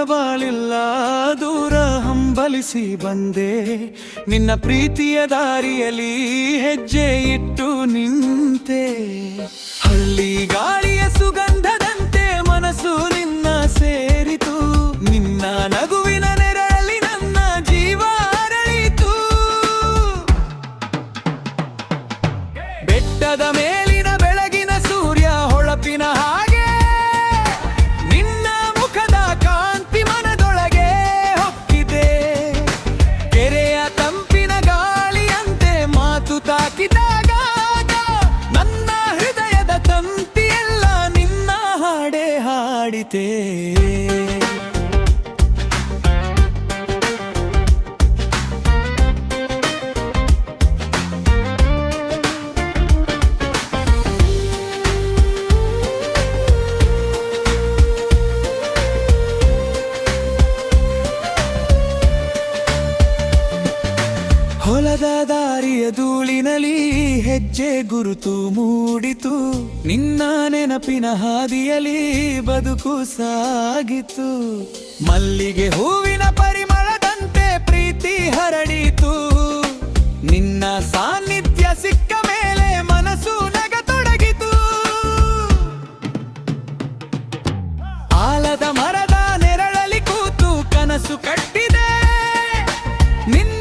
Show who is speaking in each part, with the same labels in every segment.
Speaker 1: ಬಾಳಿಲ್ಲ ದೂರ ಹಂಬಲಿಸಿ ಬಂದೆ ನಿನ್ನ ಪ್ರೀತಿಯ ದಾರಿಯಲ್ಲಿ ಹೆಜ್ಜೆ ಇಟ್ಟು ನಿಂತೆ ಹಳ್ಳಿ ಗಾಳಿಯ ಸುಗಂಧದಂತೆ ಮನಸ್ಸು ನಿನ್ನ ಸೇರಿತು ನಿನ್ನ ನಗುವಿನ ನೆರಳಲ್ಲಿ ನನ್ನ ಜೀವ ಅರಳಿತು ಬೆಟ್ಟದ ಮೇಲಿನ ಬೆಳಗಿನ ಸೂರ್ಯ ಹೊಳಪಿನ ಹಾಗೆ ನಿನ್ನ ಮುಖದ ಕಾಂತಿ ಮನದೊಳಗೆ ಹೊಕ್ಕಿದೆ ಕೆರೆಯ ತಂಪಿನ ಗಾಳಿಯಂತೆ ಮಾತು ತಾಕಿದಾಗ ನನ್ನ ಹೃದಯದ ತಂತಿಯೆಲ್ಲ ನಿನ್ನ ಹಾಡೆ ಹಾಡಿತೆ ಹೊಲದ ದಾರಿಯ ಧೂಳಿನಲ್ಲಿ ಹೆಜ್ಜೆ ಗುರುತು ಮೂಡಿತು ನಿನ್ನ ನೆನಪಿನ ಹಾದಿಯಲ್ಲಿ ಬದುಕು ಸಾಗಿತು ಮಲ್ಲಿಗೆ ಹೂವಿನ ಪರಿಮಳದಂತೆ ಪ್ರೀತಿ ಹರಡಿತು ನಿನ್ನ ಸಾನ್ನಿಧ್ಯ ಸಿಕ್ಕ ಮೇಲೆ ಮನಸ್ಸು ನಗತೊಡಗಿತು ಆಲದ ಮರದ ನೆರಳಲ್ಲಿ ಕೂತು ಕನಸು ಕಟ್ಟಿದೆ ನಿನ್ನ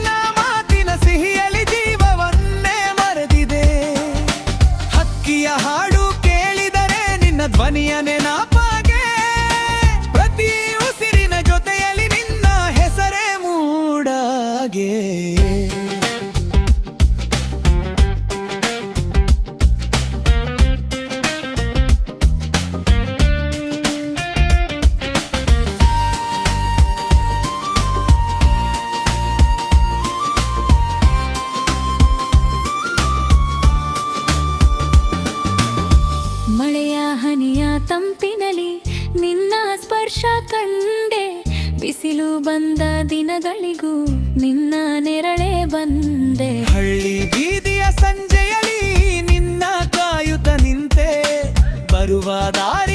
Speaker 1: ಸಿಹಿಯಲಿ ಜೀವವನ್ನೇ ಮರೆದಿದೆ ಹಕ್ಕಿಯ ಹಾಡು ಕೇಳಿದರೆ ನಿನ್ನ ಧ್ವನಿಯ ನೆನಪಾಗೆ ಪ್ರತಿ ಉಸಿರಿನ ಜೊತೆಯಲ್ಲಿ ನಿನ್ನ ಹೆಸರೇ ಮೂಡಾಗೆ
Speaker 2: ಮಳೆಯ ಹನಿಯ ತಂಪಿನಲಿ ನಿನ್ನ ಸ್ಪರ್ಶ ಕಂಡೆ ಬಿಸಿಲು ಬಂದ ದಿನಗಳಿಗೂ ನಿನ್ನ ನೆರಳೆ ಬಂದೆ
Speaker 1: ಹಳ್ಳಿ ಬೀದಿಯ ಸಂಜೆಯಲ್ಲಿ ನಿನ್ನ ಕಾಯುತ್ತ ನಿಂತೆ ಬರುವ ದಾರಿ